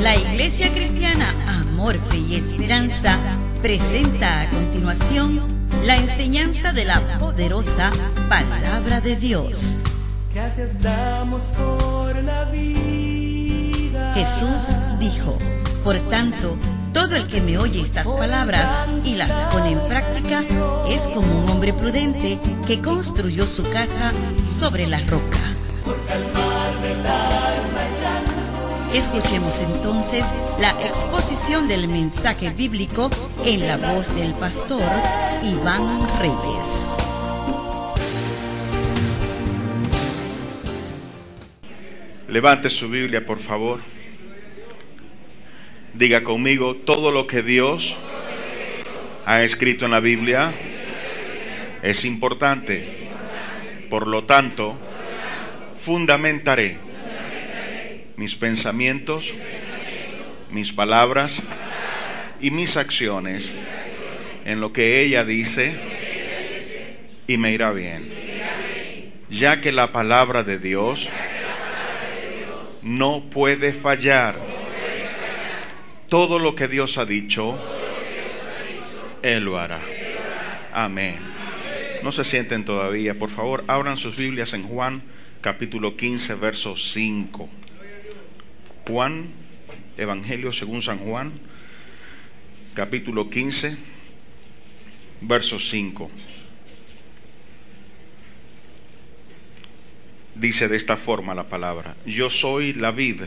La Iglesia Cristiana Amor, Fe y Esperanza presenta a continuación la enseñanza de la poderosa Palabra de Dios. Gracias damos por la vida. Jesús dijo: por tanto, todo el que me oye estas palabras y las pone en práctica es como un hombre prudente que construyó su casa sobre la roca. Escuchemos entonces la exposición del mensaje bíblico en la voz del pastor Iván Reyes. Levante su Biblia, por favor. Diga conmigo: todo lo que Dios ha escrito en la Biblia es importante. Por lo tanto, fundamentaré mis pensamientos, mis palabras y mis acciones en lo que ella dice, y me irá bien, ya que la palabra de Dios no puede fallar. Todo lo que Dios ha dicho, Él lo hará. Amén. No se sienten todavía. Por favor, abran sus Biblias en Juan capítulo 15, verso 5. Juan, Evangelio según San Juan, capítulo 15, verso 5. Dice de esta forma la palabra: yo soy la vid,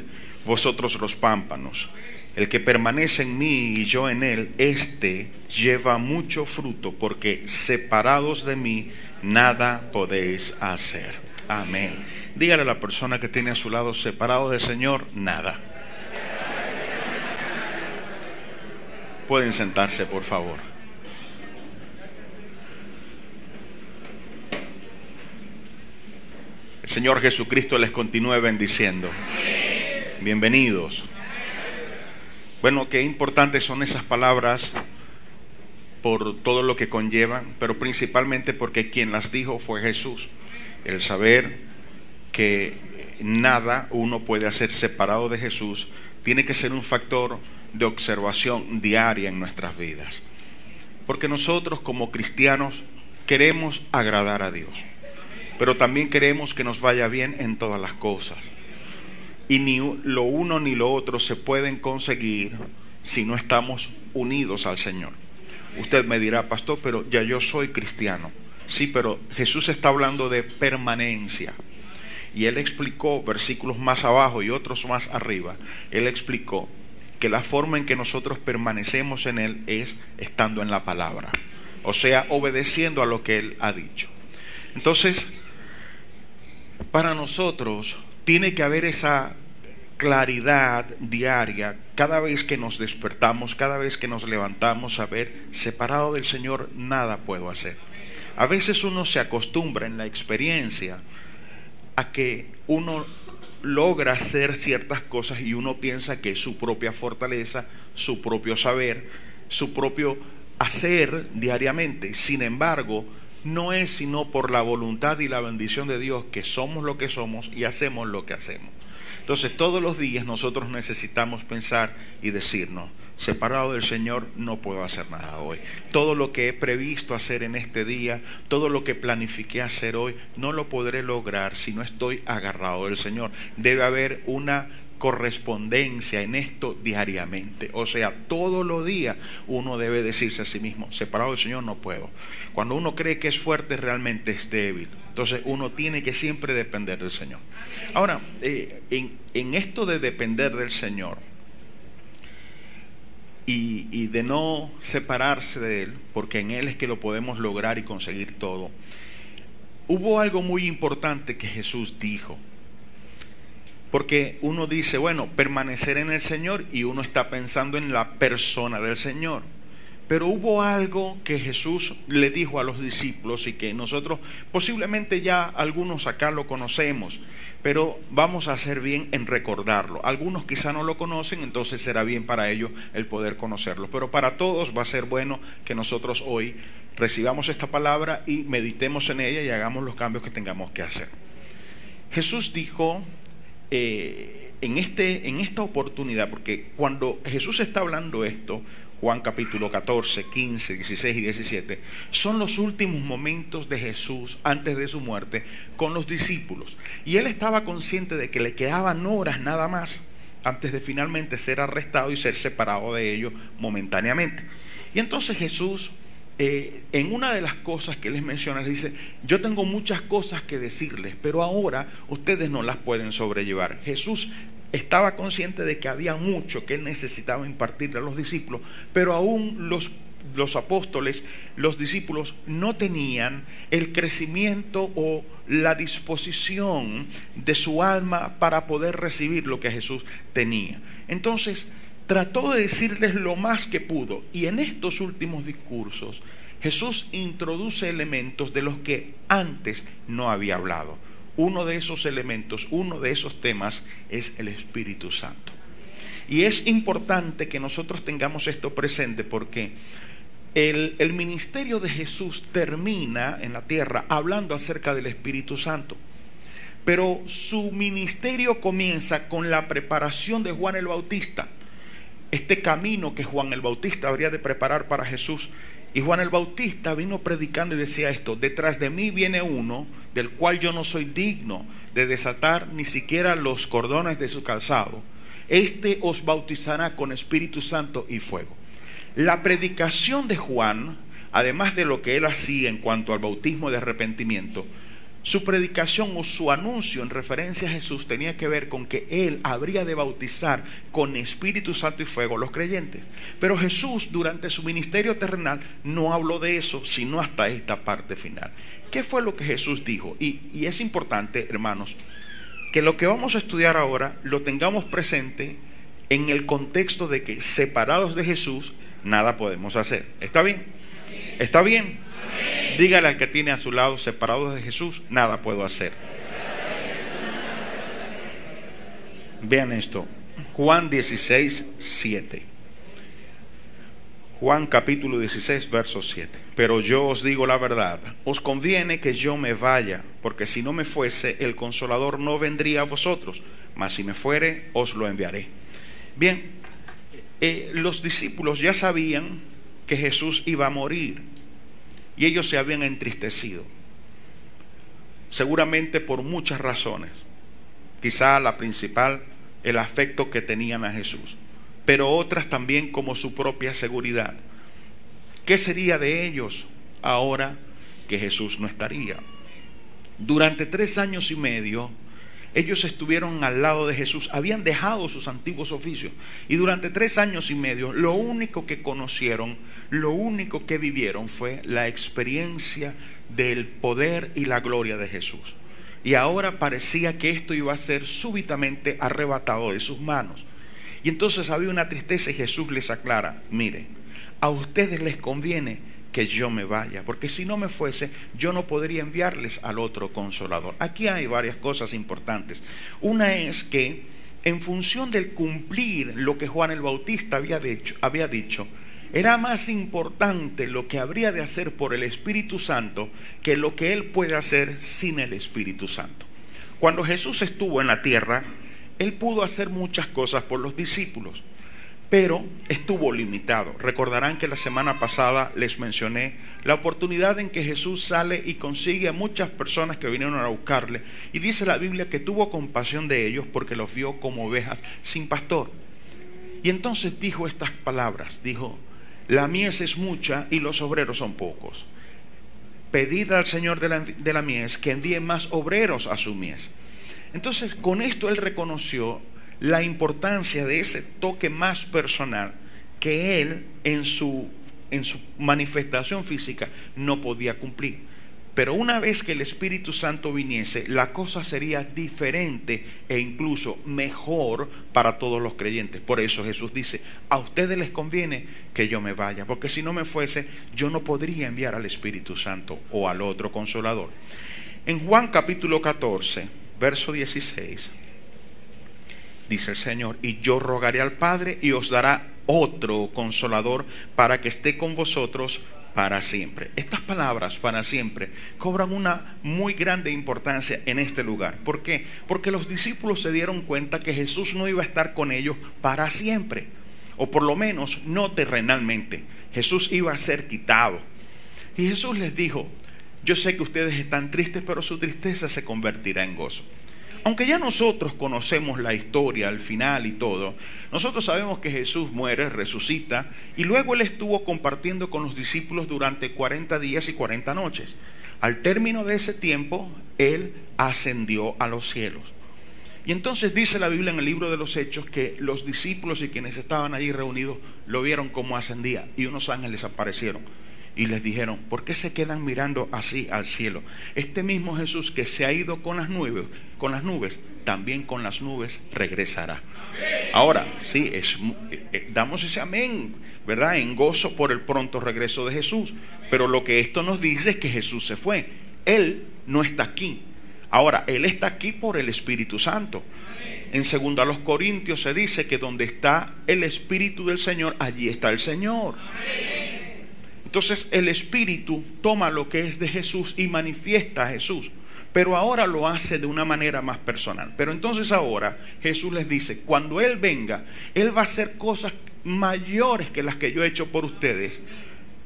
vosotros los pámpanos. El que permanece en mí y yo en él, éste lleva mucho fruto, porque separados de mí nada podéis hacer. Amén. Dígale a la persona que tiene a su lado: separado del Señor, nada. Pueden sentarse, por favor. El Señor Jesucristo les continúe bendiciendo. Bienvenidos. Bueno, qué importantes son esas palabras por todo lo que conllevan, pero principalmente porque quien las dijo fue Jesús. El saber que nada uno puede hacer separado de Jesús tiene que ser un factor de observación diaria en nuestras vidas, porque nosotros como cristianos queremos agradar a Dios, pero también queremos que nos vaya bien en todas las cosas, y ni lo uno ni lo otro se pueden conseguir si no estamos unidos al Señor. Usted me dirá: pastor, pero ya yo soy cristiano. Sí, pero Jesús está hablando de permanencia. Y Él explicó, versículos más abajo y otros más arriba, Él explicó que la forma en que nosotros permanecemos en Él es estando en la palabra. O sea, obedeciendo a lo que Él ha dicho. Entonces, para nosotros tiene que haber esa claridad diaria cada vez que nos despertamos, cada vez que nos levantamos, saber: separado del Señor nada puedo hacer. A veces uno se acostumbra en la experiencia a que uno logra hacer ciertas cosas y uno piensa que es su propia fortaleza, su propio saber, su propio hacer diariamente. Sin embargo, no es sino por la voluntad y la bendición de Dios que somos lo que somos y hacemos lo que hacemos. Entonces, todos los días nosotros necesitamos pensar y decirnos: separado del Señor no puedo hacer nada hoy. Todo lo que he previsto hacer en este día, todo lo que planifiqué hacer hoy, no lo podré lograr si no estoy agarrado del Señor. Debe haber una correspondencia en esto diariamente. O sea, todos los días uno debe decirse a sí mismo: separado del Señor no puedo. Cuando uno cree que es fuerte, realmente es débil. Entonces uno tiene que siempre depender del Señor. Ahora, en esto de depender del Señor y de no separarse de Él, porque en Él es que lo podemos lograr y conseguir todo, hubo algo muy importante que Jesús dijo. Porque uno dice: bueno, permanecer en el Señor, y uno está pensando en la persona del Señor. Pero hubo algo que Jesús le dijo a los discípulos y que nosotros posiblemente ya algunos acá lo conocemos, pero vamos a hacer bien en recordarlo. Algunos quizá no lo conocen, entonces será bien para ellos el poder conocerlo. Pero para todos va a ser bueno que nosotros hoy recibamos esta palabra y meditemos en ella y hagamos los cambios que tengamos que hacer. Jesús dijo en esta oportunidad, porque cuando Jesús está hablando esto, Juan capítulo 14, 15, 16 y 17, son los últimos momentos de Jesús antes de su muerte con los discípulos. Y él estaba consciente de que le quedaban horas nada más antes de finalmente ser arrestado y ser separado de ellos momentáneamente. Y entonces Jesús, en una de las cosas que les menciona, les dice: yo tengo muchas cosas que decirles, pero ahora ustedes no las pueden sobrellevar. Jesús estaba consciente de que había mucho que él necesitaba impartirle a los discípulos, pero aún los apóstoles, los discípulos, no tenían el crecimiento o la disposición de su alma para poder recibir lo que Jesús tenía. Entonces trató de decirles lo más que pudo, y en estos últimos discursos Jesús introduce elementos de los que antes no había hablado. Uno de esos elementos, uno de esos temas es el Espíritu Santo. Y es importante que nosotros tengamos esto presente, porque el ministerio de Jesús termina en la tierra hablando acerca del Espíritu Santo. Pero su ministerio comienza con la preparación de Juan el Bautista. Este camino que Juan el Bautista habría de preparar para Jesús. Y Juan el Bautista vino predicando y decía esto: detrás de mí viene uno del cual yo no soy digno de desatar ni siquiera los cordones de su calzado. Este os bautizará con Espíritu Santo y fuego. La predicación de Juan, además de lo que él hacía en cuanto al bautismo de arrepentimiento, su predicación o su anuncio en referencia a Jesús tenía que ver con que él habría de bautizar con Espíritu Santo y fuego a los creyentes. Pero Jesús, durante su ministerio terrenal, no habló de eso, sino hasta esta parte final. ¿Qué fue lo que Jesús dijo? Y es importante, hermanos, que lo que vamos a estudiar ahora lo tengamos presente en el contexto de que separados de Jesús nada podemos hacer. ¿Está bien? ¿Está bien? Dígale al que tiene a su lado: separados de Jesús nada puedo hacer. Vean esto, Juan 16, 7. Juan capítulo 16, verso 7. Pero yo os digo la verdad, os conviene que yo me vaya, porque si no me fuese, el Consolador no vendría a vosotros, mas si me fuere, os lo enviaré. Bien, los discípulos ya sabían que Jesús iba a morir, y ellos se habían entristecido, seguramente por muchas razones. Quizá la principal, el afecto que tenían a Jesús, pero otras también como su propia seguridad. ¿Qué sería de ellos ahora que Jesús no estaría? Durante 3 años y medio ellos estuvieron al lado de Jesús, habían dejado sus antiguos oficios, y durante 3 años y medio lo único que conocieron, lo único que vivieron fue la experiencia del poder y la gloria de Jesús. Y ahora parecía que esto iba a ser súbitamente arrebatado de sus manos. Y entonces había una tristeza, y Jesús les aclara: miren, a ustedes les conviene que yo me vaya, porque si no me fuese, yo no podría enviarles al otro Consolador. Aquí hay varias cosas importantes. Una es que, en función del cumplir lo que Juan el Bautista había dicho, era más importante lo que habría de hacer por el Espíritu Santo que lo que él puede hacer sin el Espíritu Santo. Cuando Jesús estuvo en la tierra, él pudo hacer muchas cosas por los discípulos, pero estuvo limitado. Recordarán que la semana pasada les mencioné la oportunidad en que Jesús sale y consigue a muchas personas que vinieron a buscarle, y dice la Biblia que tuvo compasión de ellos porque los vio como ovejas sin pastor. Y entonces dijo estas palabras, dijo: la mies es mucha y los obreros son pocos. Pedid al Señor de la mies que envíe más obreros a su mies. Entonces, con esto él reconoció la importancia de ese toque más personal que él en su manifestación física no podía cumplir. Pero una vez que el Espíritu Santo viniese, la cosa sería diferente e incluso mejor para todos los creyentes. Por eso Jesús dice: a ustedes les conviene que yo me vaya, porque si no me fuese, yo no podría enviar al Espíritu Santo o al otro Consolador. En Juan capítulo 14, verso 16, dice el Señor: y yo rogaré al Padre y os dará otro Consolador para que esté con vosotros para siempre. Estas palabras para siempre cobran una muy grande importancia en este lugar. ¿Por qué? Porque los discípulos se dieron cuenta que Jesús no iba a estar con ellos para siempre, o por lo menos no terrenalmente. Jesús iba a ser quitado. Y Jesús les dijo: yo sé que ustedes están tristes, pero su tristeza se convertirá en gozo. Aunque ya nosotros conocemos la historia, el final y todo, nosotros sabemos que Jesús muere, resucita, y luego Él estuvo compartiendo con los discípulos durante 40 días y 40 noches. Al término de ese tiempo, Él ascendió a los cielos. Y entonces dice la Biblia en el libro de los Hechos que los discípulos y quienes estaban allí reunidos lo vieron como ascendía, y unos ángeles aparecieron y les dijeron: ¿por qué se quedan mirando así al cielo? Este mismo Jesús que se ha ido con las nubes, también con las nubes regresará. Ahora, sí, damos ese amén, ¿verdad?, en gozo por el pronto regreso de Jesús. Pero lo que esto nos dice es que Jesús se fue. Él no está aquí. Ahora, Él está aquí por el Espíritu Santo. En 2 Corintios se dice que donde está el Espíritu del Señor, allí está el Señor. Entonces el Espíritu toma lo que es de Jesús y manifiesta a Jesús, pero ahora lo hace de una manera más personal. Pero entonces ahora Jesús les dice: cuando Él venga, Él va a hacer cosas mayores que las que yo he hecho por ustedes,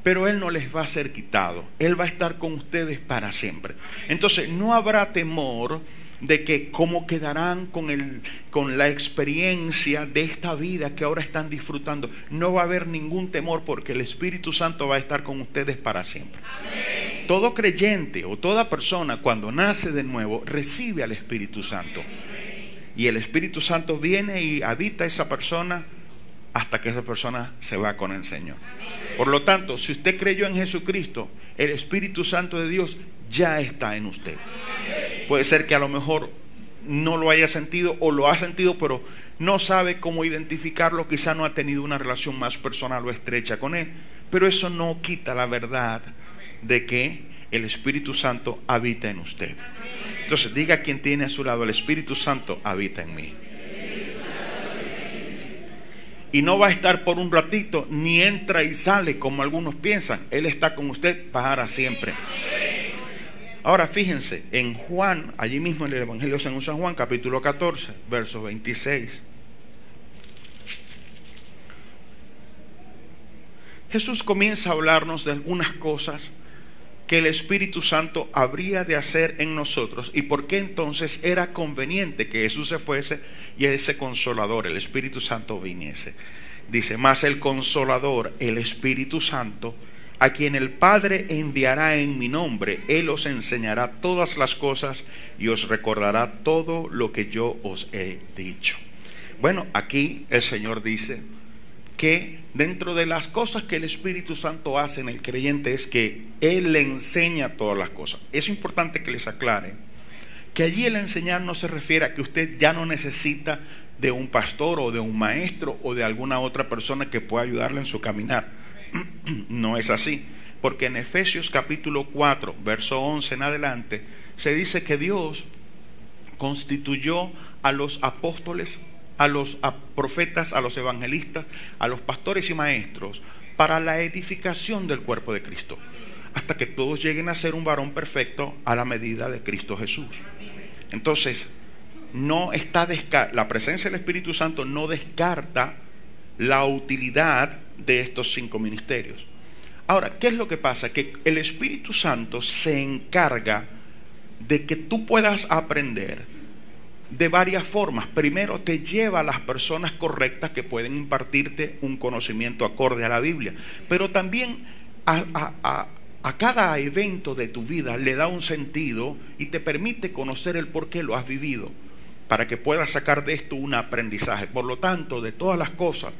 pero Él no les va a ser quitado. Él va a estar con ustedes para siempre. Entonces no habrá temor de que cómo quedarán con la experiencia de esta vida que ahora están disfrutando. No va a haber ningún temor, porque el Espíritu Santo va a estar con ustedes para siempre. Amén. Todo creyente o toda persona cuando nace de nuevo recibe al Espíritu Santo, y el Espíritu Santo viene y habita esa persona hasta que esa persona se va con el Señor. Por lo tanto, si usted creyó en Jesucristo, el Espíritu Santo de Dios ya está en usted. Puede ser que a lo mejor no lo haya sentido, o lo ha sentido pero no sabe cómo identificarlo. Quizá no ha tenido una relación más personal o estrecha con Él, pero eso no quita la verdad de que el Espíritu Santo habita en usted. Entonces diga a quien tiene a su lado: el Espíritu Santo habita en mí. Y no va a estar por un ratito, ni entra y sale como algunos piensan. Él está con usted para siempre. Ahora fíjense, en Juan, allí mismo en el Evangelio según San Juan, capítulo 14, verso 26. Jesús comienza a hablarnos de algunas cosas que el Espíritu Santo habría de hacer en nosotros, y por qué entonces era conveniente que Jesús se fuese y ese Consolador, el Espíritu Santo, viniese. Dice: mas el Consolador, el Espíritu Santo, a quien el Padre enviará en mi nombre, Él os enseñará todas las cosas y os recordará todo lo que yo os he dicho. Bueno, aquí el Señor dice que dentro de las cosas que el Espíritu Santo hace en el creyente es que Él le enseña todas las cosas. Es importante que les aclare que allí el enseñar no se refiere a que usted ya no necesita de un pastor o de un maestro o de alguna otra persona que pueda ayudarle en su caminar. No es así, porque en Efesios capítulo 4 verso 11 en adelante se dice que Dios constituyó a los apóstoles, a los profetas, a los evangelistas, a los pastores y maestros para la edificación del cuerpo de Cristo, hasta que todos lleguen a ser un varón perfecto a la medida de Cristo Jesús. Entonces no está la presencia del Espíritu Santo no descarta la utilidad de estos 5 ministerios. Ahora, ¿qué es lo que pasa? Que el Espíritu Santo se encarga de que tú puedas aprender de varias formas. Primero, te lleva a las personas correctas que pueden impartirte un conocimiento acorde a la Biblia, pero también a cada evento de tu vida le da un sentido y te permite conocer el por qué lo has vivido, para que puedas sacar de esto un aprendizaje. Por lo tanto, de todas las cosas,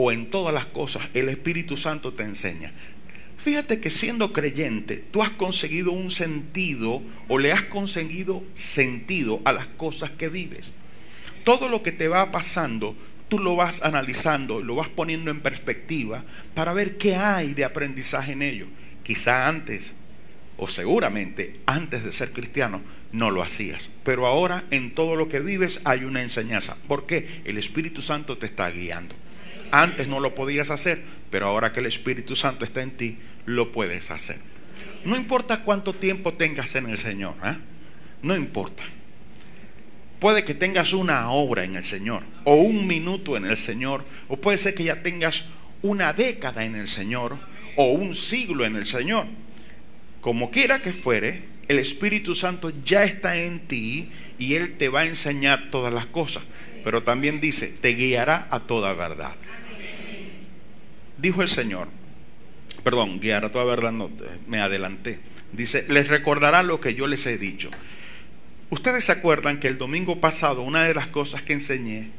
o en todas las cosas, el Espíritu Santo te enseña. Fíjate que siendo creyente, tú has conseguido un sentido, o le has conseguido sentido a las cosas que vives. Todo lo que te va pasando, tú lo vas analizando, lo vas poniendo en perspectiva para ver qué hay de aprendizaje en ello. Quizá antes, o seguramente antes de ser cristiano, no lo hacías, pero ahora en todo lo que vives hay una enseñanza. ¿Por qué? El Espíritu Santo te está guiando. Antes no lo podías hacer, pero ahora que el Espíritu Santo está en ti, lo puedes hacer. No importa cuánto tiempo tengas en el Señor, no importa. Puede que tengas una hora en el Señor, o un minuto en el Señor, o puede ser que ya tengas una década en el Señor, o un siglo en el Señor. Como quiera que fuere, el Espíritu Santo ya está en ti y Él te va a enseñar todas las cosas. Pero también dice, te guiará a toda verdad. Dijo el Señor, perdón, guiará a toda verdad, no, me adelanté. Dice, les recordará lo que yo les he dicho. Ustedes se acuerdan que el domingo pasado una de las cosas que enseñé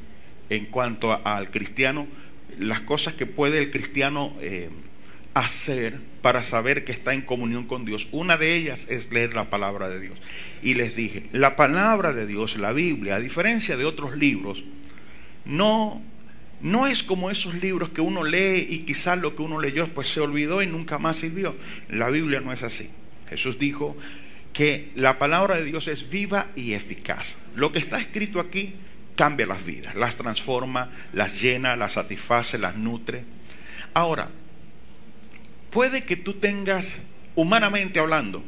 en cuanto al cristiano, las cosas que puede el cristiano hacer para saber que está en comunión con Dios, una de ellas es leer la palabra de Dios. Y les dije, la palabra de Dios, la Biblia, a diferencia de otros libros, no es como esos libros que uno lee y quizás lo que uno leyó pues se olvidó y nunca más sirvió. La Biblia no es así. Jesús dijo que la palabra de Dios es viva y eficaz. Lo que está escrito aquí cambia las vidas, las transforma, las llena, las satisface, las nutre. Ahora, puede que tú tengas, humanamente hablando,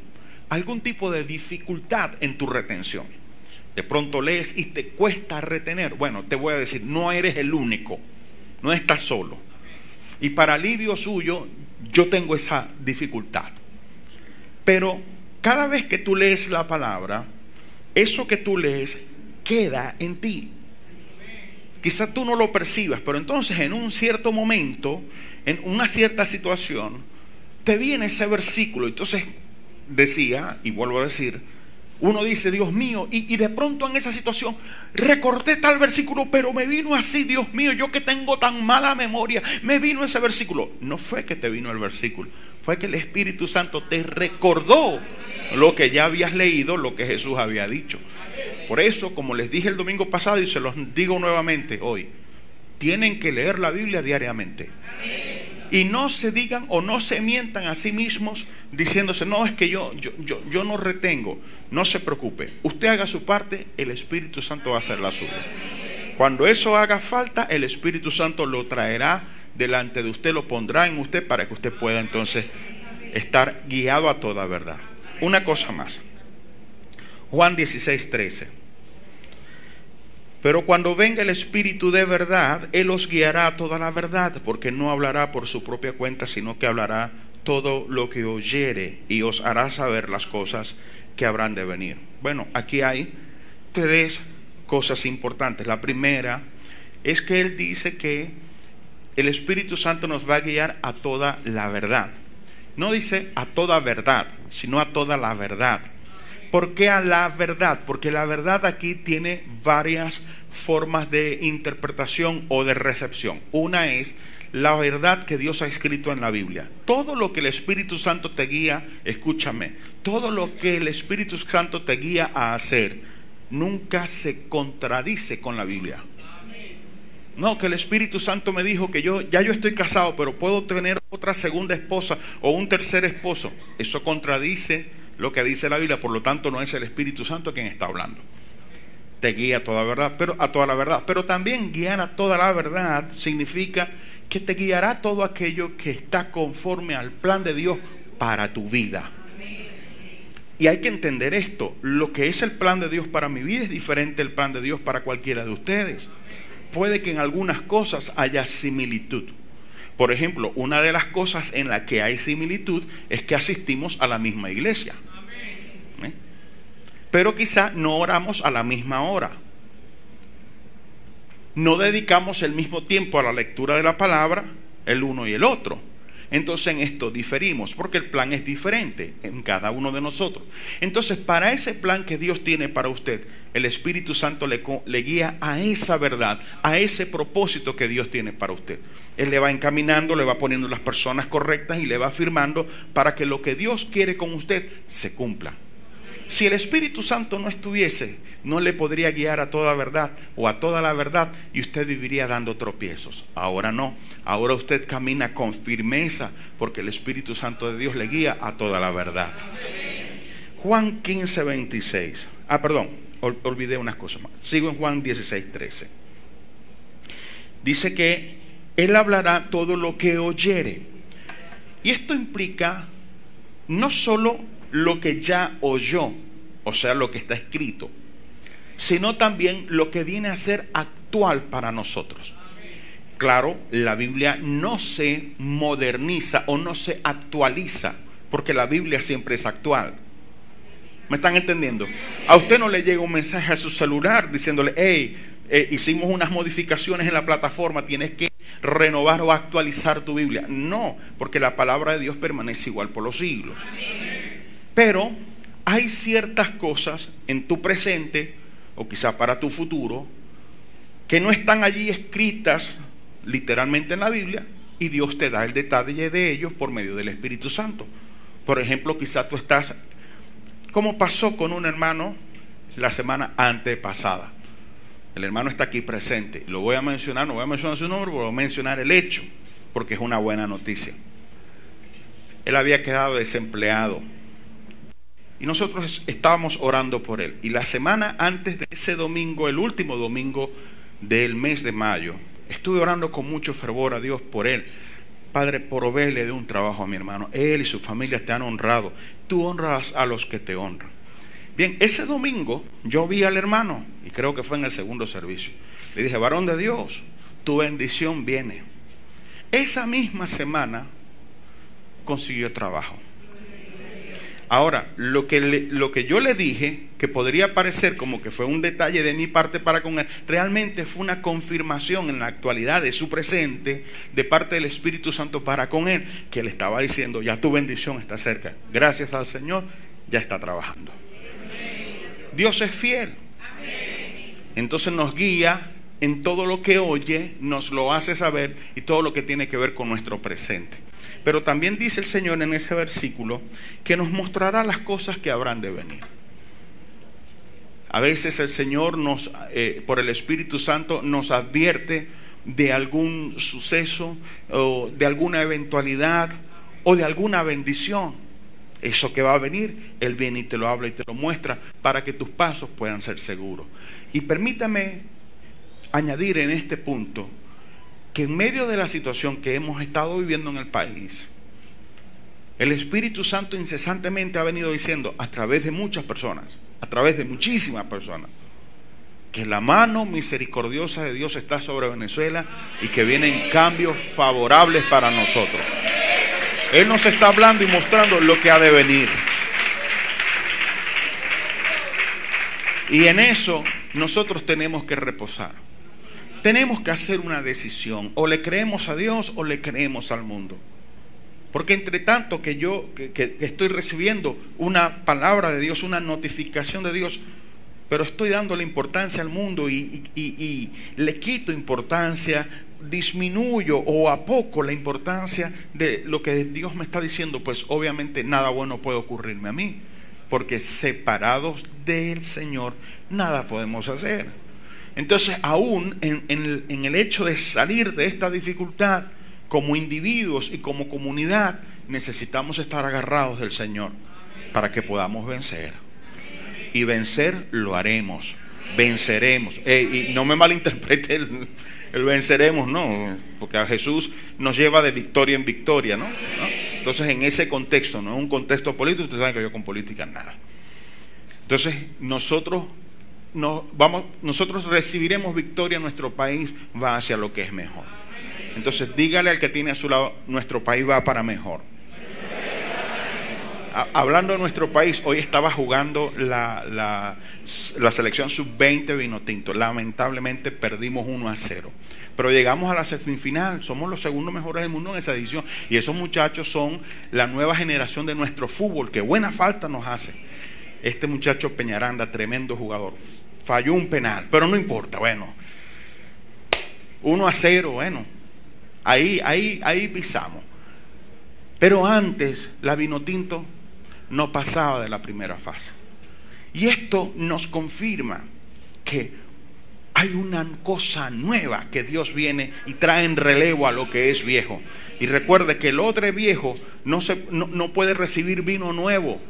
algún tipo de dificultad en tu retención. De pronto lees y te cuesta retener. Bueno, te voy a decir, no eres el único, no estás solo. Y para alivio suyo, yo tengo esa dificultad. Pero cada vez que tú lees la palabra, eso que tú lees queda en ti. Quizás tú no lo percibas, pero entonces en un cierto momento, en una cierta situación, te viene ese versículo. Entonces decía, y vuelvo a decir, uno dice, Dios mío, y de pronto en esa situación recordé tal versículo, pero me vino así, Dios mío, yo que tengo tan mala memoria, me vino ese versículo. No fue que te vino el versículo, fue que el Espíritu Santo te recordó lo que ya habías leído, lo que Jesús había dicho. Por eso, como les dije el domingo pasado y se los digo nuevamente hoy, tienen que leer la Biblia diariamente. Y no se digan o no se mientan a sí mismos diciéndose, no, es que yo no retengo. No se preocupe, usted haga su parte, el Espíritu Santo va a hacer la suya. Cuando eso haga falta, el Espíritu Santo lo traerá delante de usted, lo pondrá en usted para que usted pueda entonces estar guiado a toda verdad. Una cosa más, Juan 16:13. Pero cuando venga el Espíritu de verdad, Él os guiará a toda la verdad, porque no hablará por su propia cuenta, sino que hablará todo lo que oyere y os hará saber las cosas que habrán de venir. Bueno, aquí hay tres cosas importantes. La primera es que Él dice que el Espíritu Santo nos va a guiar a toda la verdad. No dice a toda verdad, sino a toda la verdad. ¿Por qué a la verdad? Porque la verdad aquí tiene varias formas de interpretación o de recepción. Una es la verdad que Dios ha escrito en la Biblia. Todo lo que el Espíritu Santo te guía, escúchame, todo lo que el Espíritu Santo te guía a hacer, nunca se contradice con la Biblia. No, que el Espíritu Santo me dijo que yo estoy casado, pero puedo tener otra segunda esposa o un tercer esposo. Eso contradice lo que dice la Biblia, por lo tanto no es el Espíritu Santo quien está hablando. Te guía a toda verdad, pero a toda la verdad. Pero también guiar a toda la verdad significa que te guiará todo aquello que está conforme al plan de Dios para tu vida. Y hay que entender esto, lo que es el plan de Dios para mi vida es diferente al plan de Dios para cualquiera de ustedes. Puede que en algunas cosas haya similitud. Por ejemplo, una de las cosas en la que hay similitud es que asistimos a la misma iglesia. Pero quizá no oramos a la misma hora. No dedicamos el mismo tiempo a la lectura de la palabra, el uno y el otro. Entonces en esto diferimos, porque el plan es diferente en cada uno de nosotros. Entonces para ese plan que Dios tiene para usted, el Espíritu Santo le guía a esa verdad, a ese propósito que Dios tiene para usted. Él le va encaminando, le va poniendo las personas correctas y le va afirmando para que lo que Dios quiere con usted se cumpla. Si el Espíritu Santo no estuviese, no le podría guiar a toda verdad o a toda la verdad y usted viviría dando tropiezos. Ahora no, ahora usted camina con firmeza porque el Espíritu Santo de Dios le guía a toda la verdad. Juan 15:26. Olvidé unas cosas más. Sigo en Juan 16:13. Dice que Él hablará todo lo que oyere. Y esto implica no solo lo que ya oyó, o sea, lo que está escrito, sino también lo que viene a ser actual para nosotros. Claro, la Biblia no se moderniza o no se actualiza, porque la Biblia siempre es actual. ¿Me están entendiendo? A usted no le llega un mensaje a su celular diciéndole: hey, hicimos unas modificaciones en la plataforma, tienes que renovar o actualizar tu Biblia. No, porque la palabra de Dios permanece igual por los siglos. Pero hay ciertas cosas en tu presente, o quizá para tu futuro, que no están allí escritas literalmente en la Biblia, y Dios te da el detalle de ellos por medio del Espíritu Santo. Por ejemplo, quizá tú estás, como pasó con un hermano la semana antepasada. El hermano está aquí presente. Lo voy a mencionar, no voy a mencionar su nombre, pero voy a mencionar el hecho, porque es una buena noticia. Él había quedado desempleado y nosotros estábamos orando por él. Y la semana antes de ese domingo, el último domingo del mes de mayo, estuve orando con mucho fervor a Dios por él. Padre, provéele de un trabajo a mi hermano. Él y su familia te han honrado. Tú honras a los que te honran. Bien, ese domingo yo vi al hermano, y creo que fue en el segundo servicio. Le dije: varón de Dios, tu bendición viene. Esa misma semana consiguió trabajo. Ahora, lo que yo le dije, que podría parecer como que fue un detalle de mi parte para con él, realmente fue una confirmación en la actualidad de su presente, de parte del Espíritu Santo para con él, que le estaba diciendo: ya tu bendición está cerca. Gracias al Señor, ya está trabajando. Dios es fiel. Entonces nos guía en todo lo que oye, nos lo hace saber, y todo lo que tiene que ver con nuestro presente. Pero también dice el Señor en ese versículo que nos mostrará las cosas que habrán de venir. A veces el Señor por el Espíritu Santo nos advierte de algún suceso, o de alguna eventualidad, o de alguna bendición. Eso que va a venir, Él viene y te lo habla y te lo muestra para que tus pasos puedan ser seguros. Y permítame añadir en este punto que en medio de la situación que hemos estado viviendo en el país, el Espíritu Santo incesantemente ha venido diciendo a través de muchas personas, a través de muchísimas personas, que la mano misericordiosa de Dios está sobre Venezuela y que vienen cambios favorables para nosotros. Él nos está hablando y mostrando lo que ha de venir. Y en eso nosotros tenemos que reposar. Tenemos que hacer una decisión: o le creemos a Dios o le creemos al mundo. Porque entre tanto que yo que estoy recibiendo una palabra de Dios, una notificación de Dios, pero estoy dándole importancia al mundo y le quito importancia, disminuyo o a poco la importancia de lo que Dios me está diciendo, pues obviamente nada bueno puede ocurrirme a mí, porque separados del Señor nada podemos hacer. Entonces, aún en el hecho de salir de esta dificultad, como individuos y como comunidad, necesitamos estar agarrados del Señor para que podamos vencer. Y vencer lo haremos, venceremos. Y no me malinterprete el venceremos, no, porque a Jesús nos lleva de victoria en victoria, ¿no? Entonces, en ese contexto, no es un contexto político, ustedes saben que yo con política nada. Entonces, nosotros recibiremos victoria, nuestro país va hacia lo que es mejor. Entonces dígale al que tiene a su lado: nuestro país va para mejor. Hablando de nuestro país, hoy estaba jugando la selección sub-20 Vinotinto. Lamentablemente perdimos 1-0, pero llegamos a la semifinal. Somos los segundos mejores del mundo en esa edición, y esos muchachos son la nueva generación de nuestro fútbol, que buena falta nos hace. Este muchacho Peñaranda, tremendo jugador, falló un penal, pero no importa. Bueno, 1-0, bueno, ahí pisamos. Pero antes la Vinotinto no pasaba de la primera fase, y esto nos confirma que hay una cosa nueva que Dios viene y trae en relevo a lo que es viejo. Y recuerde que el odre viejo no puede recibir vino nuevo.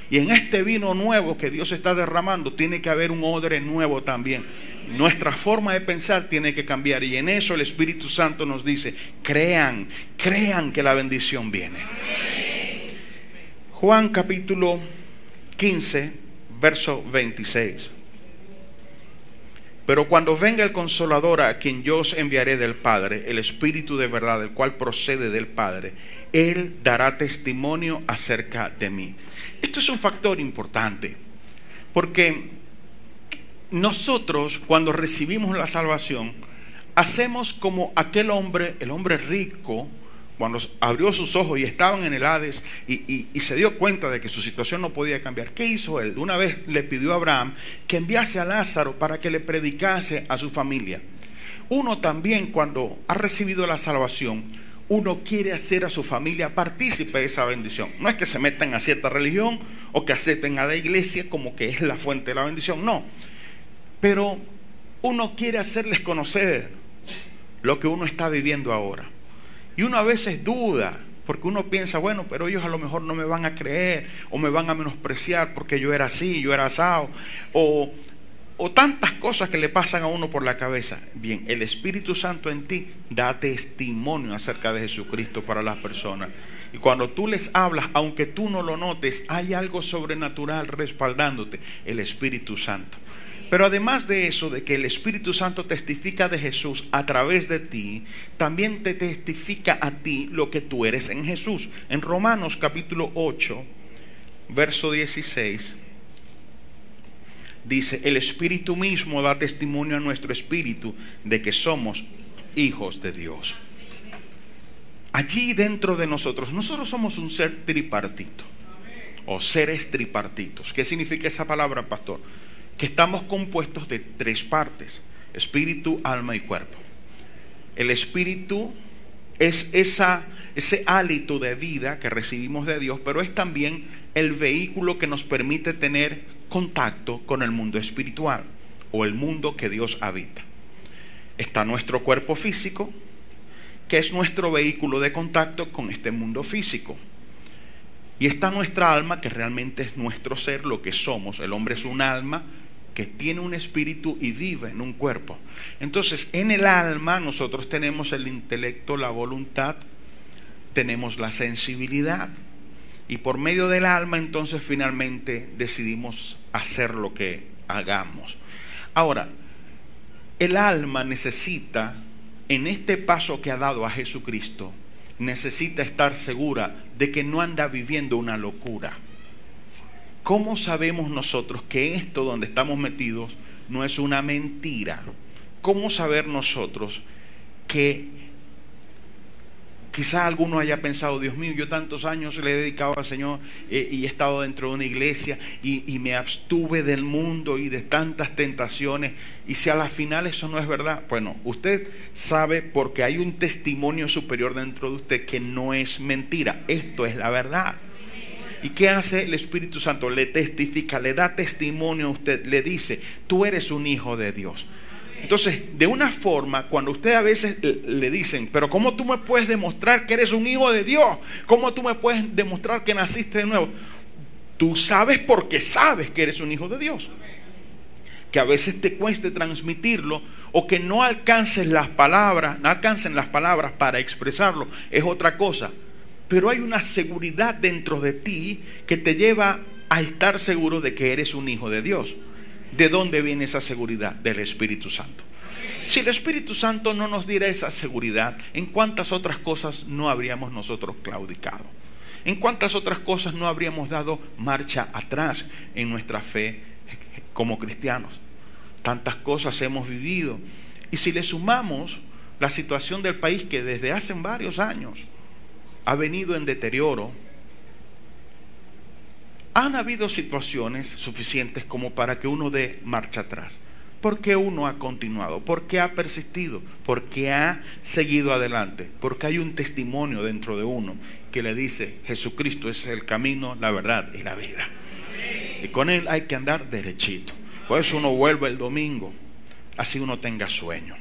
Y en este vino nuevo que Dios está derramando, tiene que haber un odre nuevo también. Nuestra forma de pensar tiene que cambiar, y en eso el Espíritu Santo nos dice: crean que la bendición viene. Juan capítulo 15, verso 26. Pero cuando venga el Consolador, a quien yo os enviaré del Padre, el Espíritu de verdad, el cual procede del Padre, Él dará testimonio acerca de mí. Esto es un factor importante, porque nosotros, cuando recibimos la salvación, hacemos como aquel hombre, el hombre rico, cuando abrió sus ojos y estaban en el Hades y se dio cuenta de que su situación no podía cambiar. ¿Qué hizo él? Una vez le pidió a Abraham que enviase a Lázaro para que le predicase a su familia. Uno también, cuando ha recibido la salvación, uno quiere hacer a su familia partícipe de esa bendición. No es que se metan a cierta religión o que acepten a la iglesia como que es la fuente de la bendición, no. Pero uno quiere hacerles conocer lo que uno está viviendo ahora. Y uno a veces duda, porque uno piensa, bueno, pero ellos a lo mejor no me van a creer, o me van a menospreciar porque yo era así, yo era asado, o tantas cosas que le pasan a uno por la cabeza. Bien, el Espíritu Santo en ti da testimonio acerca de Jesucristo para las personas. Y cuando tú les hablas, aunque tú no lo notes, hay algo sobrenatural respaldándote, el Espíritu Santo. Pero además de eso, de que el Espíritu Santo testifica de Jesús a través de ti, también te testifica a ti lo que tú eres en Jesús. En Romanos capítulo 8, verso 16, dice: el Espíritu mismo da testimonio a nuestro espíritu de que somos hijos de Dios. Allí dentro de nosotros somos un ser tripartito, o seres tripartitos. ¿Qué significa esa palabra, pastor? Que estamos compuestos de tres partes: espíritu, alma y cuerpo. El espíritu es ese hálito de vida que recibimos de Dios, pero es también el vehículo que nos permite tener contacto con el mundo espiritual, o el mundo que Dios habita. Está nuestro cuerpo físico, que es nuestro vehículo de contacto con este mundo físico. Y está nuestra alma, que realmente es nuestro ser, lo que somos. El hombre es un alma que tiene un espíritu y vive en un cuerpo. Entonces, en el alma nosotros tenemos el intelecto, la voluntad, tenemos la sensibilidad, y por medio del alma entonces finalmente decidimos hacer lo que hagamos. Ahora, el alma necesita, en este paso que ha dado a Jesucristo, necesita estar segura de que no anda viviendo una locura. ¿Cómo sabemos nosotros que esto donde estamos metidos no es una mentira? ¿Cómo saber nosotros que quizá alguno haya pensado: Dios mío, yo tantos años le he dedicado al Señor y he estado dentro de una iglesia y me abstuve del mundo y de tantas tentaciones, y si a la final eso no es verdad? Bueno, usted sabe, porque hay un testimonio superior dentro de usted que no es mentira. Esto es la verdad. ¿Y qué hace el Espíritu Santo? Le testifica, le da testimonio a usted, le dice: tú eres un hijo de Dios. Entonces, de una forma, cuando usted a veces le dicen: pero ¿cómo tú me puedes demostrar que eres un hijo de Dios? ¿Cómo tú me puedes demostrar que naciste de nuevo? Tú sabes porque sabes que eres un hijo de Dios. Que a veces te cueste transmitirlo, o que no alcancen las palabras para expresarlo, es otra cosa. Pero hay una seguridad dentro de ti que te lleva a estar seguro de que eres un hijo de Dios. ¿De dónde viene esa seguridad? Del Espíritu Santo. Si el Espíritu Santo no nos diera esa seguridad, ¿en cuántas otras cosas no habríamos nosotros claudicado? ¿En cuántas otras cosas no habríamos dado marcha atrás en nuestra fe como cristianos? Tantas cosas hemos vivido. Y si le sumamos la situación del país, que desde hace varios años ha venido en deterioro, han habido situaciones suficientes como para que uno dé marcha atrás. ¿Por qué uno ha continuado? ¿Por qué ha persistido? ¿Por qué ha seguido adelante? Porque hay un testimonio dentro de uno que le dice: Jesucristo es el camino, la verdad y la vida, y con Él hay que andar derechito. Por eso uno vuelve el domingo, así uno tenga sueño.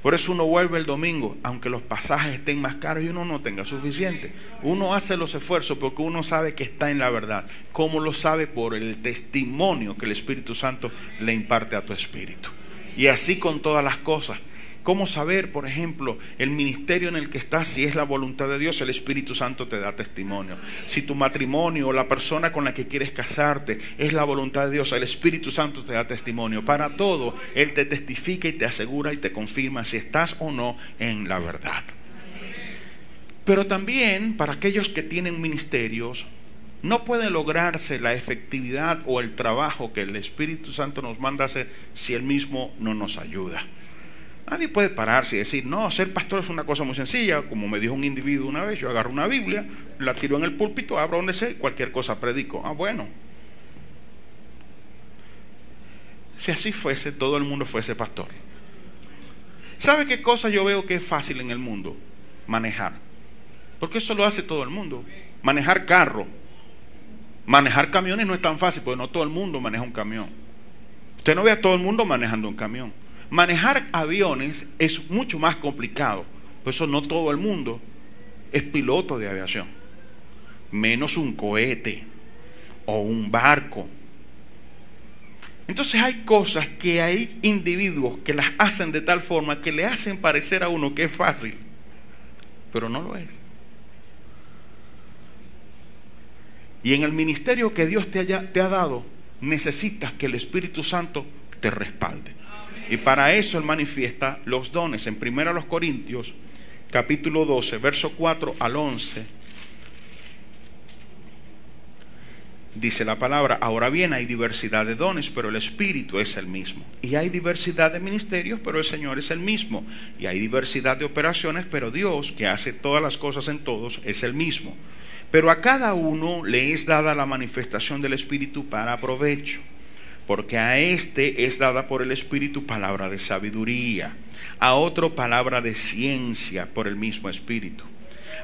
Por eso uno vuelve el domingo, aunque los pasajes estén más caros y uno no tenga suficiente. Uno hace los esfuerzos porque uno sabe que está en la verdad. ¿Cómo lo sabe? Por el testimonio que el Espíritu Santo le imparte a tu espíritu. Y así con todas las cosas. ¿Cómo saber, por ejemplo, el ministerio en el que estás, si es la voluntad de Dios? El Espíritu Santo te da testimonio. Si tu matrimonio o la persona con la que quieres casarte es la voluntad de Dios, el Espíritu Santo te da testimonio. Para todo, Él te testifica y te asegura y te confirma si estás o no en la verdad. Pero también para aquellos que tienen ministerios, no puede lograrse la efectividad o el trabajo que el Espíritu Santo nos manda a hacer si Él mismo no nos ayuda. Nadie puede pararse y decir, no, ser pastor es una cosa muy sencilla. Como me dijo un individuo una vez, yo agarro una Biblia, la tiro en el púlpito, abro donde sea y cualquier cosa predico. Bueno. Si así fuese, todo el mundo fuese pastor. ¿Sabe qué cosa yo veo que es fácil en el mundo? Manejar. Porque eso lo hace todo el mundo. Manejar carro. Manejar camiones no es tan fácil, porque no todo el mundo maneja un camión. Usted no ve a todo el mundo manejando un camión. Manejar aviones es mucho más complicado. Por eso no todo el mundo es piloto de aviación. Menos un cohete o un barco. Entonces hay cosas que hay individuos que las hacen de tal forma que le hacen parecer a uno que es fácil, pero no lo es. Y en el ministerio que Dios te ha dado, necesitas que el Espíritu Santo te respalde. Y para eso Él manifiesta los dones. En 1 Corintios capítulo 12, verso 4 al 11, dice la palabra: ahora bien, hay diversidad de dones, pero el Espíritu es el mismo. Y hay diversidad de ministerios, pero el Señor es el mismo. Y hay diversidad de operaciones, pero Dios, que hace todas las cosas en todos, es el mismo. Pero a cada uno le es dada la manifestación del Espíritu para provecho. Porque a este es dada por el Espíritu palabra de sabiduría, a otro palabra de ciencia por el mismo Espíritu,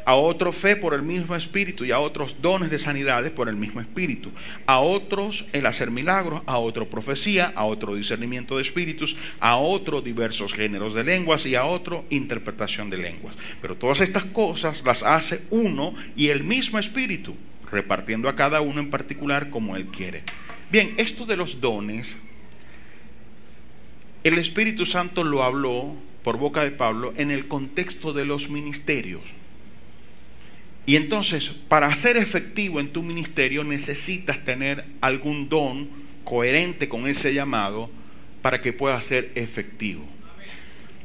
a otro fe por el mismo Espíritu, y a otros dones de sanidades por el mismo Espíritu, a otros el hacer milagros, a otro profecía, a otro discernimiento de espíritus, a otro diversos géneros de lenguas, y a otro interpretación de lenguas. Pero todas estas cosas las hace uno y el mismo Espíritu, repartiendo a cada uno en particular como Él quiere. Bien, esto de los dones, el Espíritu Santo lo habló por boca de Pablo en el contexto de los ministerios. Y entonces, para ser efectivo en tu ministerio, necesitas tener algún don coherente con ese llamado para que pueda ser efectivo.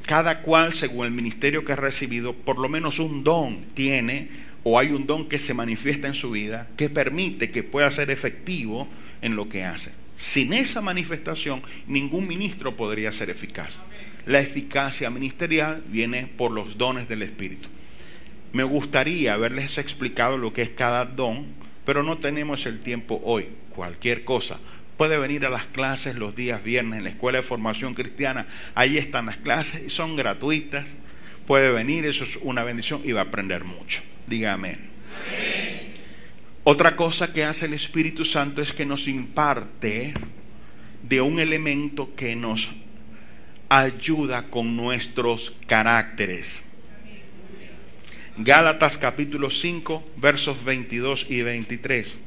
Cada cual, según el ministerio que ha recibido, por lo menos un don tiene, o hay un don que se manifiesta en su vida que permite que pueda ser efectivo en lo que hace. Sin esa manifestación, ningún ministro podría ser eficaz. La eficacia ministerial viene por los dones del Espíritu. Me gustaría haberles explicado lo que es cada don, pero no tenemos el tiempo hoy. Cualquier cosa, puede venir a las clases los días viernes en la Escuela de Formación Cristiana. Ahí están las clases y son gratuitas. Puede venir, eso es una bendición y va a aprender mucho. Diga amén. Amén. Otra cosa que hace el Espíritu Santo es que nos imparte de un elemento que nos ayuda con nuestros caracteres. Gálatas capítulo 5, versos 22 y 23.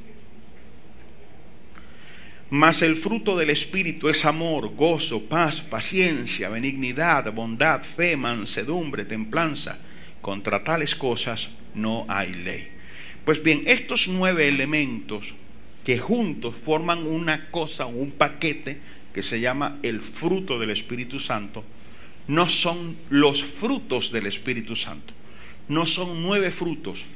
Mas el fruto del Espíritu es amor, gozo, paz, paciencia, benignidad, bondad, fe, mansedumbre, templanza. Contra tales cosas no hay ley. Pues bien, estos 9 elementos que juntos forman una cosa, un paquete que se llama el fruto del Espíritu Santo, no son los frutos del Espíritu Santo. No son 9 frutos.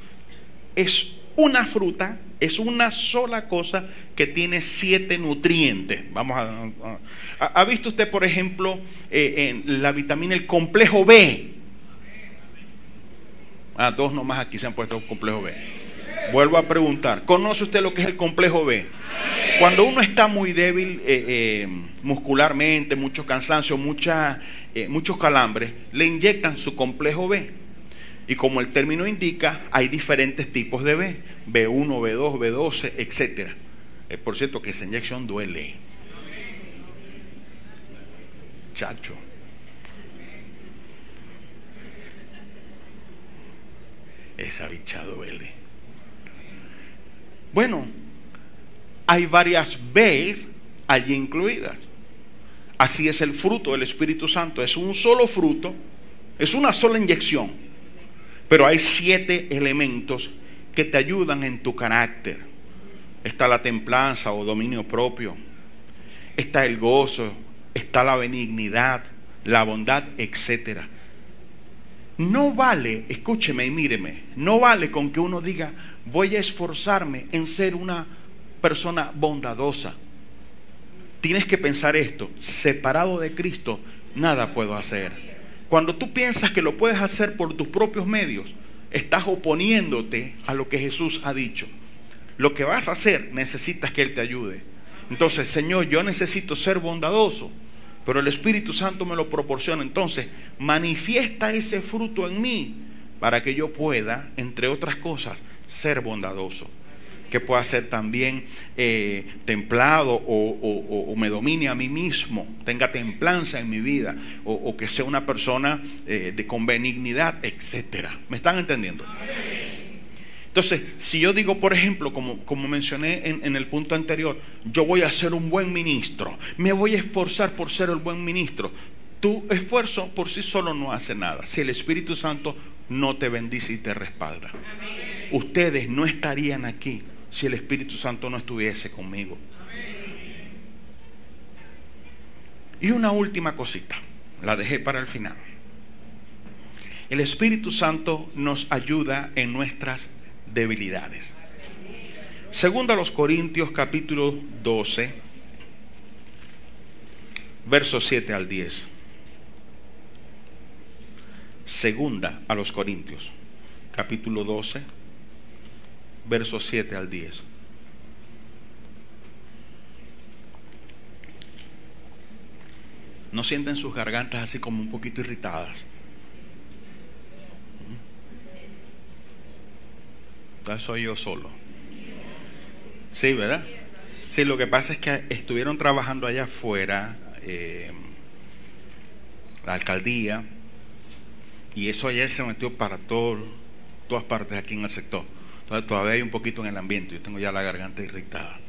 Es una fruta, es una sola cosa que tiene 7 nutrientes. ¿Ha visto usted, por ejemplo, en la vitamina, el complejo B? 2 nomás aquí se han puesto complejo B. Vuelvo a preguntar, ¿conoce usted lo que es el complejo B? Cuando uno está muy débil muscularmente, mucho cansancio, muchos calambres, le inyectan su complejo B. Y como el término indica, hay diferentes tipos de B: B1, B2, B12, etc. Por cierto, que esa inyección duele. Chacho. Esa bicha duele. Bueno, hay varias B's allí incluidas. Así es el fruto del Espíritu Santo. Es un solo fruto, es una sola inyección, pero hay 7 elementos que te ayudan en tu carácter. Está la templanza o dominio propio, está el gozo, está la benignidad, la bondad, etc. No vale, escúcheme y míreme, no vale con que uno diga voy a esforzarme en ser una persona bondadosa. Tienes que pensar esto: separado de Cristo nada puedo hacer. Cuando tú piensas que lo puedes hacer por tus propios medios, estás oponiéndote a lo que Jesús ha dicho. Lo que vas a hacer, necesitas que Él te ayude. Entonces, Señor, yo necesito ser bondadoso, pero el Espíritu Santo me lo proporciona. Entonces, manifiesta ese fruto en mí para que yo pueda, entre otras cosas, ser bondadoso. Que pueda ser también templado o me domine a mí mismo, tenga templanza en mi vida, o que sea una persona con benignidad, etc. ¿Me están entendiendo? Entonces, si yo digo, por ejemplo, como mencioné en el punto anterior, yo voy a ser un buen ministro, me voy a esforzar por ser el buen ministro, tu esfuerzo por sí solo no hace nada si el Espíritu Santo no te bendice y te respalda. Ustedes no estarían aquí si el Espíritu Santo no estuviese conmigo. Y una última cosita, la dejé para el final. El Espíritu Santo nos ayuda en nuestras debilidades. Segunda a los Corintios capítulo 12, versos 7 al 10. Segunda a los Corintios capítulo 12, versos 7 al 10. ¿No sienten sus gargantas así como un poquito irritadas? Entonces soy yo solo. Sí, ¿verdad? Sí, lo que pasa es que estuvieron trabajando allá afuera, la alcaldía, y eso ayer se metió para todas partes aquí en el sector. Entonces todavía hay un poquito en el ambiente. Yo tengo ya la garganta irritada.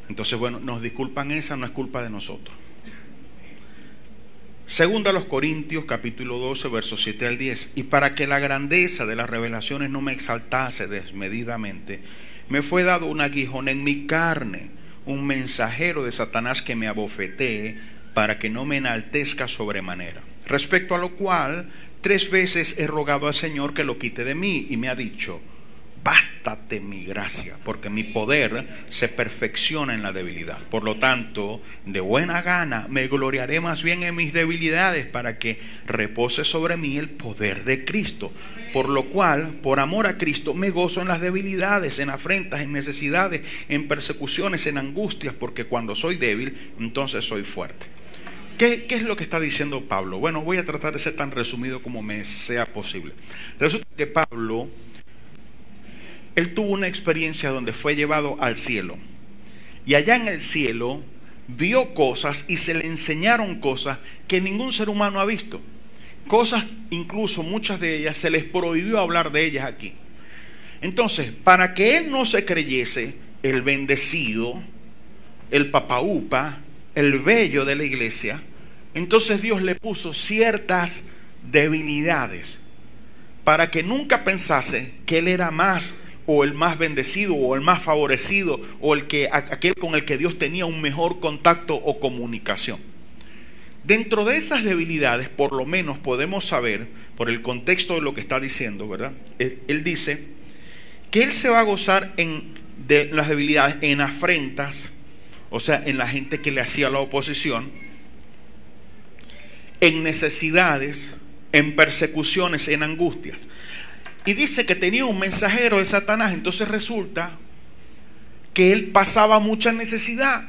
Entonces, bueno, nos disculpan, esa no es culpa de nosotros. Segunda a los Corintios capítulo 12, versos 7 al 10. Y para que la grandeza de las revelaciones no me exaltase desmedidamente, me fue dado un aguijón en mi carne, un mensajero de Satanás que me abofetee, para que no me enaltezca sobremanera. Respecto a lo cual 3 veces he rogado al Señor que lo quite de mí, y me ha dicho: bástate mi gracia, porque mi poder se perfecciona en la debilidad. Por lo tanto, de buena gana me gloriaré más bien en mis debilidades, para que repose sobre mí el poder de Cristo. Por lo cual, por amor a Cristo, me gozo en las debilidades, en afrentas, en necesidades, en persecuciones, en angustias, porque cuando soy débil, entonces soy fuerte. ¿Qué es lo que está diciendo Pablo? Bueno, voy a tratar de ser tan resumido como me sea posible. Resulta que Pablo, él tuvo una experiencia donde fue llevado al cielo, y allá en el cielo vio cosas y se le enseñaron cosas que ningún ser humano ha visto. Cosas, incluso muchas de ellas se les prohibió hablar de ellas aquí. Entonces, para que él no se creyese el bendecido, el papaupa, el bello de la iglesia, entonces Dios le puso ciertas debilidades para que nunca pensase que él era más, o el más bendecido, o el más favorecido, o aquel con el que Dios tenía un mejor contacto o comunicación. Dentro de esas debilidades, por lo menos podemos saber, por el contexto de lo que está diciendo, ¿verdad? Él dice que él se va a gozar de las debilidades, en afrentas, o sea, en la gente que le hacía la oposición, en necesidades, en persecuciones, en angustias. Y dice que tenía un mensajero de Satanás. Entonces resulta que él pasaba mucha necesidad,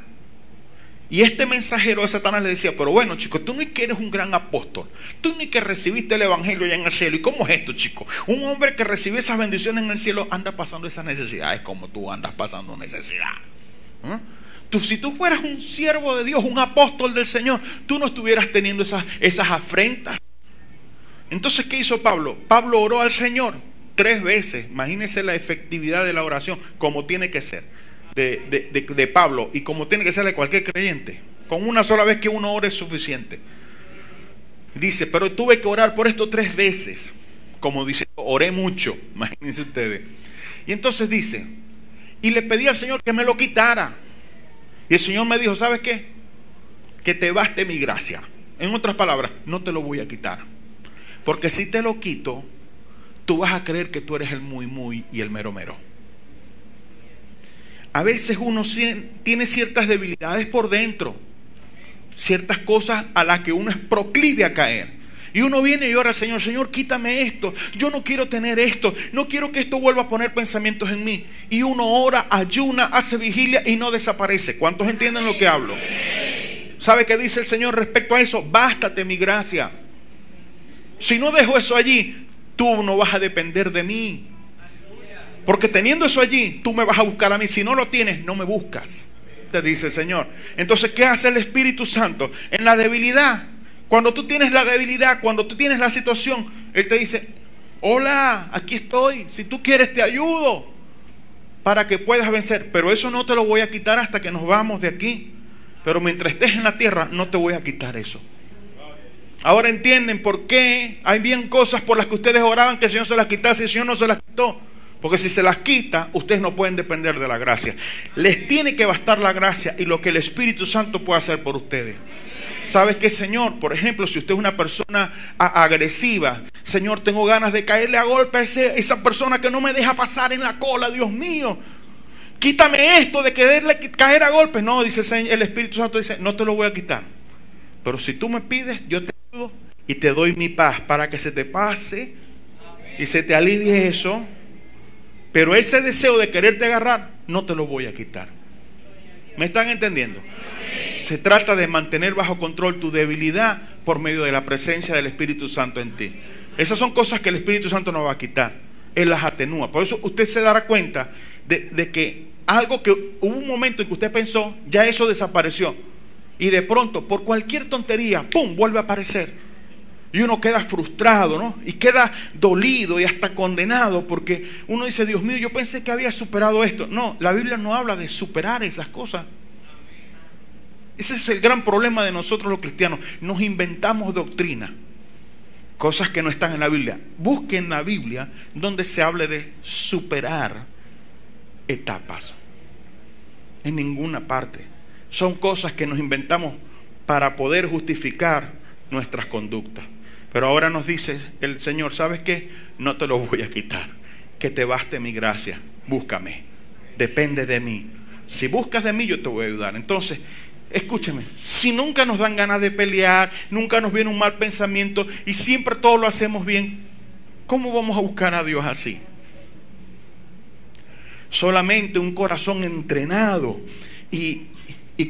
y este mensajero de Satanás le decía: pero bueno, chico, tú no es que eres un gran apóstol, tú ni que recibiste el evangelio ya en el cielo. ¿Y cómo es esto, chico? Un hombre que recibió esas bendiciones en el cielo anda pasando esas necesidades como tú andas pasando necesidad. Si tú fueras un siervo de Dios, un apóstol del Señor, tú no estuvieras teniendo esas afrentas. Entonces, ¿qué hizo Pablo? Pablo oró al Señor 3 veces. Imagínense la efectividad de la oración, como tiene que ser de Pablo, y como tiene que ser de cualquier creyente. Con una sola vez que uno ore es suficiente. Dice, pero tuve que orar por esto 3 veces. Como dice, oré mucho, imagínense ustedes. Y entonces dice, y le pedí al Señor que me lo quitara. Y el Señor me dijo, ¿sabes qué? Que te baste mi gracia. En otras palabras, no te lo voy a quitar. Porque si te lo quito, tú vas a creer que tú eres el muy y el mero. A veces uno tiene ciertas debilidades por dentro, ciertas cosas a las que uno es proclive a caer. Y uno viene y ora al Señor, Señor, quítame esto, yo no quiero tener esto, no quiero que esto vuelva a poner pensamientos en mí. Y uno ora, ayuna, hace vigilia y no desaparece. ¿Cuántos entienden lo que hablo? ¿Sabe qué dice el Señor respecto a eso? Bástate mi gracia. Si no dejo eso allí, tú no vas a depender de mí. Porque teniendo eso allí, tú me vas a buscar a mí. Si no lo tienes, no me buscas, te dice el Señor. Entonces, ¿qué hace el Espíritu Santo? En la debilidad, cuando tú tienes la debilidad, cuando tú tienes la situación, Él te dice, hola, aquí estoy, si tú quieres te ayudo para que puedas vencer. Pero eso no te lo voy a quitar hasta que nos vamos de aquí. Pero mientras estés en la tierra, no te voy a quitar eso. Ahora entienden por qué hay bien cosas por las que ustedes oraban que el Señor se las quitase y el Señor no se las quitó. Porque si se las quita, ustedes no pueden depender de la gracia. Les tiene que bastar la gracia y lo que el Espíritu Santo puede hacer por ustedes. ¿Sabes qué, Señor? Por ejemplo, si usted es una persona agresiva, Señor, tengo ganas de caerle a golpe a esa persona que no me deja pasar en la cola, Dios mío. Quítame esto de quererle caer a golpes. No, dice el Espíritu Santo, dice, no te lo voy a quitar. Pero si tú me pides, yo te ayudo y te doy mi paz para que se te pase y se te alivie eso. Pero ese deseo de quererte agarrar, no te lo voy a quitar. ¿Me están entendiendo? Se trata de mantener bajo control tu debilidad por medio de la presencia del Espíritu Santo en ti. Esas son cosas que el Espíritu Santo no va a quitar. Él las atenúa. Por eso usted se dará cuenta de que algo que hubo un momento en que usted pensó, ya eso desapareció. Y de pronto, por cualquier tontería, ¡pum!, vuelve a aparecer. Y uno queda frustrado, ¿no? Y queda dolido y hasta condenado porque uno dice, Dios mío, yo pensé que había superado esto. No, la Biblia no habla de superar esas cosas. Ese es el gran problema de nosotros los cristianos. Nos inventamos doctrina, cosas que no están en la Biblia. Busquen la Biblia donde se hable de superar etapas. En ninguna parte. Son cosas que nos inventamos para poder justificar nuestras conductas. Pero ahora nos dice el Señor, ¿sabes qué? No te lo voy a quitar. Que te baste mi gracia. Búscame. Depende de mí. Si buscas de mí, yo te voy a ayudar. Entonces, escúchame. Si nunca nos dan ganas de pelear, nunca nos viene un mal pensamiento y siempre todo lo hacemos bien, ¿cómo vamos a buscar a Dios así? Solamente un corazón entrenado y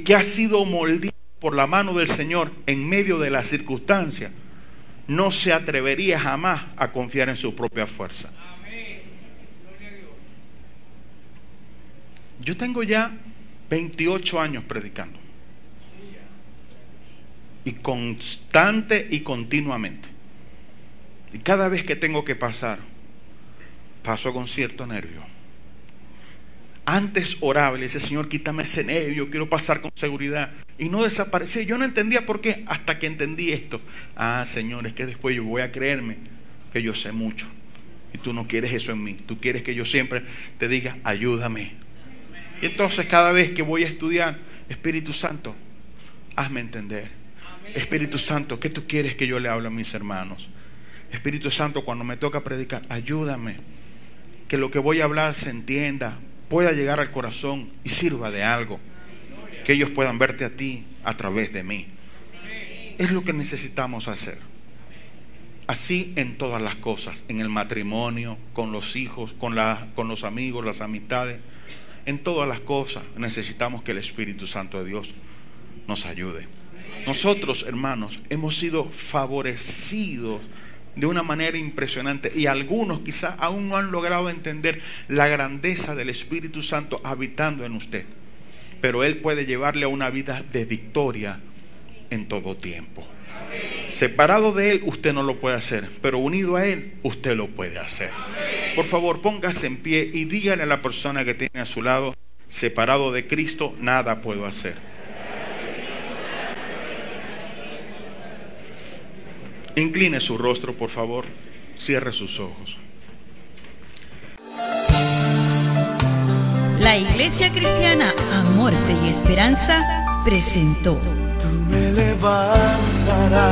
que ha sido moldeado por la mano del Señor en medio de las circunstancias, no se atrevería jamás a confiar en su propia fuerza. Yo tengo ya 28 años predicando, y constante y continuamente, y cada vez que tengo que pasar, paso con cierto nervio. Antes oraba y le decía, Señor, quítame ese nervio, quiero pasar con seguridad. Y no desaparecía. Yo no entendía por qué, hasta que entendí esto. Ah, Señor, es que después yo voy a creerme que yo sé mucho. Y tú no quieres eso en mí. Tú quieres que yo siempre te diga, ayúdame. Y entonces cada vez que voy a estudiar, Espíritu Santo, hazme entender. Espíritu Santo, ¿qué tú quieres que yo le hable a mis hermanos? Espíritu Santo, cuando me toca predicar, ayúdame. Que lo que voy a hablar se entienda, pueda llegar al corazón y sirva de algo, que ellos puedan verte a ti a través de mí. Es lo que necesitamos hacer. Así en todas las cosas, en el matrimonio, con los hijos, con los amigos, las amistades, en todas las cosas necesitamos que el Espíritu Santo de Dios nos ayude. Nosotros, hermanos, hemos sido favorecidos de una manera impresionante, y algunos quizás aún no han logrado entender la grandeza del Espíritu Santo habitando en usted, pero Él puede llevarle a una vida de victoria en todo tiempo. Separado de Él usted no lo puede hacer, pero unido a Él usted lo puede hacer. Por favor, póngase en pie y dígale a la persona que tiene a su lado, separado de Cristo nada puedo hacer. Incline su rostro, por favor. Cierre sus ojos. La Iglesia Cristiana Amor, Fe y Esperanza presentó. Tú me levantarás